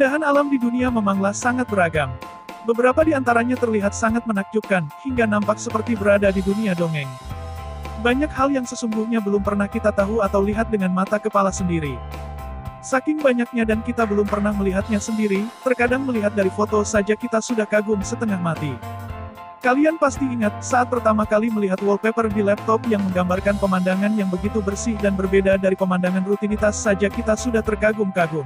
Keindahan alam di dunia memanglah sangat beragam. Beberapa di antaranya terlihat sangat menakjubkan, hingga nampak seperti berada di dunia dongeng. Banyak hal yang sesungguhnya belum pernah kita tahu atau lihat dengan mata kepala sendiri. Saking banyaknya dan kita belum pernah melihatnya sendiri, terkadang melihat dari foto saja kita sudah kagum setengah mati. Kalian pasti ingat, saat pertama kali melihat wallpaper di laptop yang menggambarkan pemandangan yang begitu bersih dan berbeda dari pemandangan rutinitas saja kita sudah terkagum-kagum.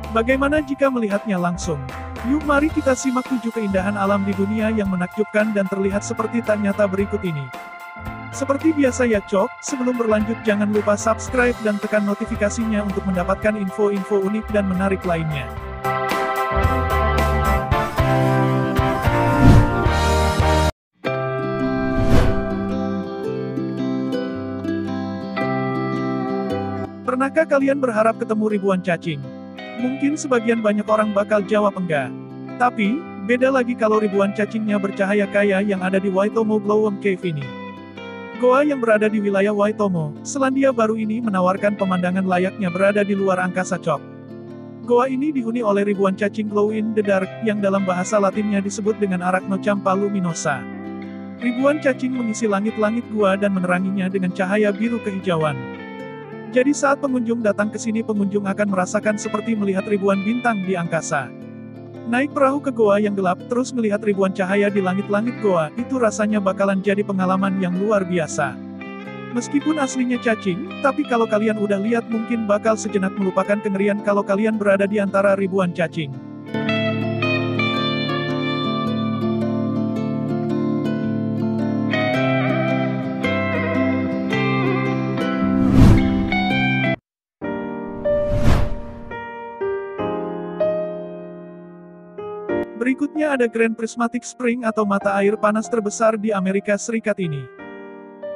Bagaimana jika melihatnya langsung? Yuk mari kita simak 7 keindahan alam di dunia yang menakjubkan dan terlihat seperti tak nyata berikut ini. Seperti biasa ya Cok, sebelum berlanjut jangan lupa subscribe dan tekan notifikasinya untuk mendapatkan info-info unik dan menarik lainnya. Pernahkah kalian berharap ketemu ribuan cacing? Mungkin sebagian banyak orang bakal jawab enggak. Tapi, beda lagi kalau ribuan cacingnya bercahaya kaya yang ada di Waitomo Glowworm Cave ini. Goa yang berada di wilayah Waitomo, Selandia Baru ini menawarkan pemandangan layaknya berada di luar angkasa Cok. Goa ini dihuni oleh ribuan cacing glow in the dark, yang dalam bahasa Latinnya disebut dengan Arachnochampa luminosa. Ribuan cacing mengisi langit-langit gua dan meneranginya dengan cahaya biru kehijauan. Jadi saat pengunjung datang ke sini pengunjung akan merasakan seperti melihat ribuan bintang di angkasa. Naik perahu ke goa yang gelap, terus melihat ribuan cahaya di langit-langit goa, itu rasanya bakalan jadi pengalaman yang luar biasa. Meskipun aslinya cacing, tapi kalau kalian udah lihat mungkin bakal sejenak melupakan kengerian kalau kalian berada di antara ribuan cacing. Berikutnya ada Grand Prismatic Spring atau mata air panas terbesar di Amerika Serikat ini.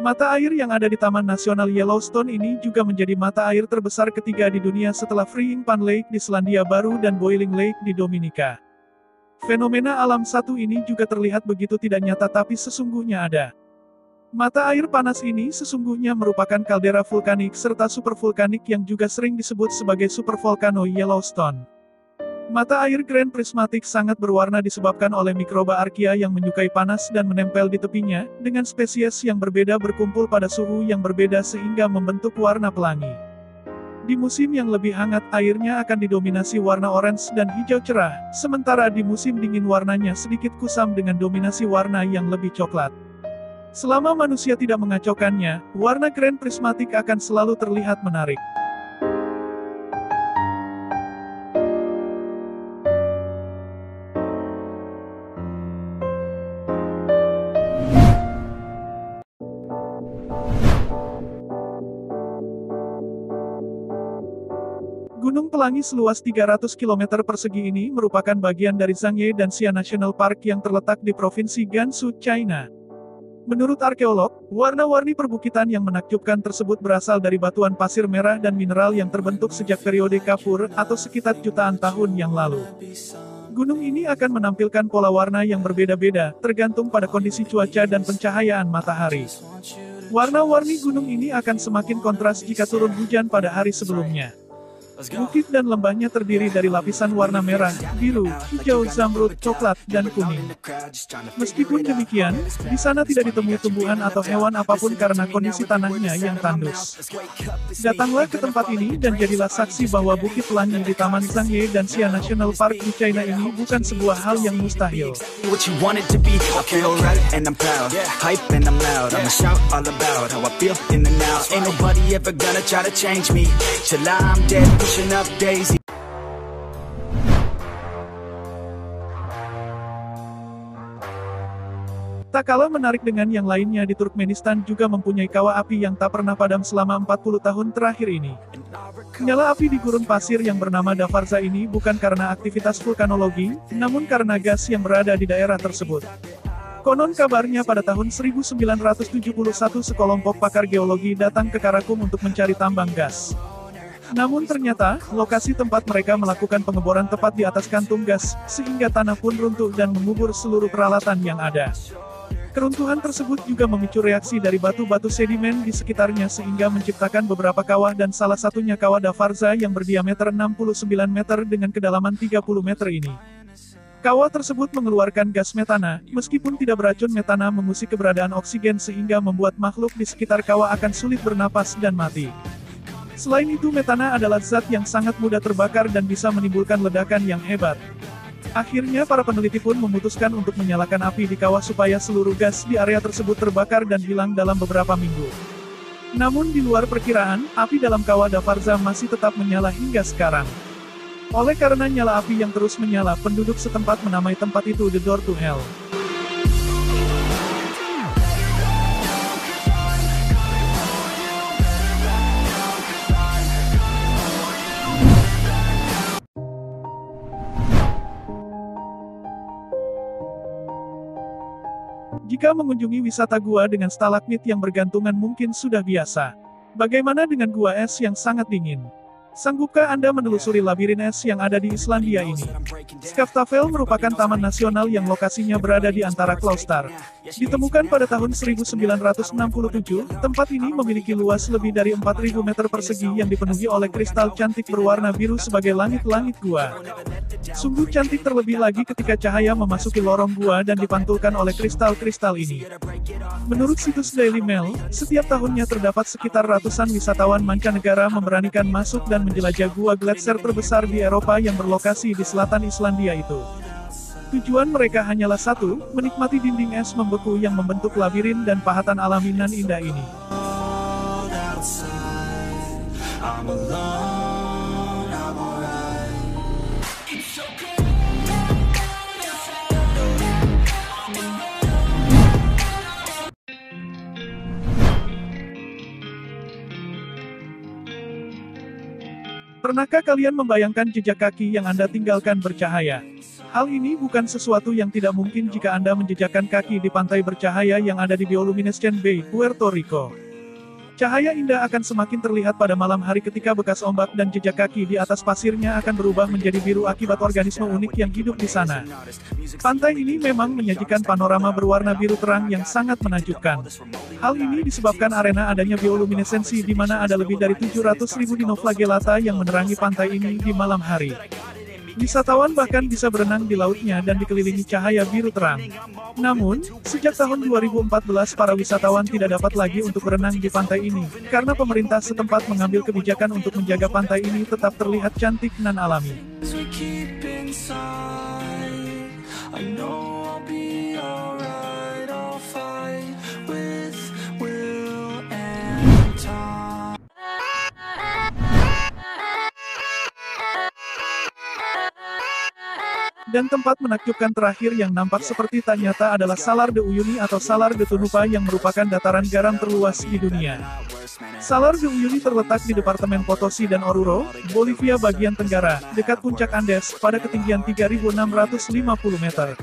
Mata air yang ada di Taman Nasional Yellowstone ini juga menjadi mata air terbesar ketiga di dunia setelah Frying Pan Lake di Selandia Baru dan Boiling Lake di Dominika. Fenomena alam satu ini juga terlihat begitu tidak nyata tapi sesungguhnya ada. Mata air panas ini sesungguhnya merupakan kaldera vulkanik serta supervulkanik yang juga sering disebut sebagai supervolcano Yellowstone. Mata air Grand Prismatic sangat berwarna disebabkan oleh mikroba archaea yang menyukai panas dan menempel di tepinya, dengan spesies yang berbeda berkumpul pada suhu yang berbeda sehingga membentuk warna pelangi. Di musim yang lebih hangat, airnya akan didominasi warna orange dan hijau cerah, sementara di musim dingin warnanya sedikit kusam dengan dominasi warna yang lebih coklat. Selama manusia tidak mengacaukannya, warna Grand Prismatic akan selalu terlihat menarik. Gunung Pelangi seluas 300 km persegi ini merupakan bagian dari Zhangye dan Xia National Park yang terletak di Provinsi Gansu, China. Menurut arkeolog, warna-warni perbukitan yang menakjubkan tersebut berasal dari batuan pasir merah dan mineral yang terbentuk sejak periode Kapur, atau sekitar jutaan tahun yang lalu. Gunung ini akan menampilkan pola warna yang berbeda-beda, tergantung pada kondisi cuaca dan pencahayaan matahari. Warna-warni gunung ini akan semakin kontras jika turun hujan pada hari sebelumnya. Bukit dan lembahnya terdiri dari lapisan warna merah, biru, hijau, zamrud, coklat, dan kuning. Meskipun demikian, di sana tidak ditemui tumbuhan atau hewan apapun karena kondisi tanahnya yang tandus. Datanglah ke tempat ini dan jadilah saksi bahwa Bukit Pelangi di Taman Zhangye dan Xia National Park di China ini bukan sebuah hal yang mustahil. Tak kalah menarik dengan yang lainnya di Turkmenistan juga mempunyai kawah api yang tak pernah padam selama 40 tahun terakhir ini. Nyala api di gurun pasir yang bernama Davarza ini bukan karena aktivitas vulkanologi, namun karena gas yang berada di daerah tersebut. Konon kabarnya pada tahun 1971 sekelompok pakar geologi datang ke Karakum untuk mencari tambang gas. Namun ternyata, lokasi tempat mereka melakukan pengeboran tepat di atas kantung gas, sehingga tanah pun runtuh dan mengubur seluruh peralatan yang ada. Keruntuhan tersebut juga memicu reaksi dari batu-batu sedimen di sekitarnya sehingga menciptakan beberapa kawah dan salah satunya kawah Davarza yang berdiameter 69 meter dengan kedalaman 30 meter ini. Kawah tersebut mengeluarkan gas metana, meskipun tidak beracun metana mengusik keberadaan oksigen sehingga membuat makhluk di sekitar kawah akan sulit bernapas dan mati. Selain itu metana adalah zat yang sangat mudah terbakar dan bisa menimbulkan ledakan yang hebat. Akhirnya para peneliti pun memutuskan untuk menyalakan api di kawah supaya seluruh gas di area tersebut terbakar dan hilang dalam beberapa minggu. Namun di luar perkiraan, api dalam kawah Davarza masih tetap menyala hingga sekarang. Oleh karena nyala api yang terus menyala, penduduk setempat menamai tempat itu The Door to Hell. Jika mengunjungi wisata gua dengan stalagmit yang bergantungan mungkin sudah biasa. Bagaimana dengan gua es yang sangat dingin? Sanggupkah Anda menelusuri labirin es yang ada di Islandia ini? Skaftafell merupakan taman nasional yang lokasinya berada di antara Klaustar. Ditemukan pada tahun 1967, tempat ini memiliki luas lebih dari 4.000 meter persegi yang dipenuhi oleh kristal cantik berwarna biru sebagai langit-langit gua. Sungguh cantik terlebih lagi ketika cahaya memasuki lorong gua dan dipantulkan oleh kristal-kristal ini. Menurut situs Daily Mail, setiap tahunnya terdapat sekitar ratusan wisatawan mancanegara memberanikan masuk dan menjelajah gua gletser terbesar di Eropa yang berlokasi di selatan Islandia itu. Tujuan mereka hanyalah satu, menikmati dinding es membeku yang membentuk labirin dan pahatan alami nan indah ini. Pernahkah kalian membayangkan jejak kaki yang Anda tinggalkan bercahaya? Hal ini bukan sesuatu yang tidak mungkin jika Anda menjejakkan kaki di pantai bercahaya yang ada di Bioluminescent Bay, Puerto Rico. Cahaya indah akan semakin terlihat pada malam hari ketika bekas ombak dan jejak kaki di atas pasirnya akan berubah menjadi biru akibat organisme unik yang hidup di sana. Pantai ini memang menyajikan panorama berwarna biru terang yang sangat menakjubkan. Hal ini disebabkan arena adanya bioluminesensi di mana ada lebih dari 700.000 dinoflagellata yang menerangi pantai ini di malam hari. Wisatawan bahkan bisa berenang di lautnya dan dikelilingi cahaya biru terang. Namun, sejak tahun 2014 para wisatawan tidak dapat lagi untuk berenang di pantai ini, karena pemerintah setempat mengambil kebijakan untuk menjaga pantai ini tetap terlihat cantik nan alami. Dan tempat menakjubkan terakhir yang nampak seperti tak nyata adalah Salar de Uyuni atau Salar de Tunupa yang merupakan dataran garam terluas di dunia. Salar de Uyuni terletak di Departemen Potosi dan Oruro, Bolivia bagian tenggara, dekat puncak Andes, pada ketinggian 3.650 meter.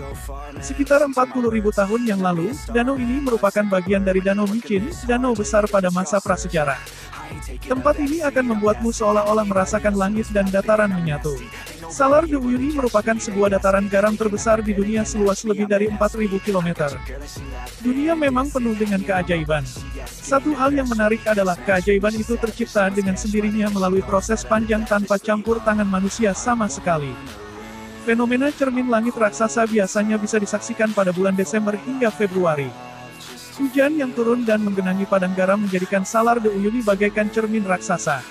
Sekitar 40.000 tahun yang lalu, danau ini merupakan bagian dari Danau Micin, danau besar pada masa prasejarah. Tempat ini akan membuatmu seolah-olah merasakan langit dan dataran menyatu. Salar de Uyuni merupakan sebuah dataran garam terbesar di dunia seluas lebih dari 4.000 km. Dunia memang penuh dengan keajaiban. Satu hal yang menarik adalah keajaiban itu tercipta dengan sendirinya melalui proses panjang tanpa campur tangan manusia sama sekali. Fenomena cermin langit raksasa biasanya bisa disaksikan pada bulan Desember hingga Februari. Hujan yang turun dan menggenangi padang garam menjadikan Salar de Uyuni bagaikan cermin raksasa.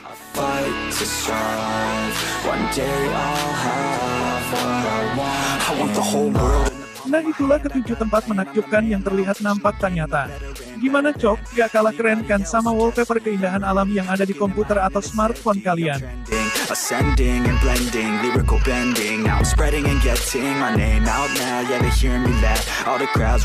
Nah itulah ketujuh tempat menakjubkan yang terlihat nampak tak nyata. Gimana cok, gak kalah keren kan sama wallpaper keindahan alam yang ada di komputer atau smartphone kalian? Ascending and blending, lyrical bending. Now I'm spreading and getting my name out now. Yeah, they hear me laugh. All the crowds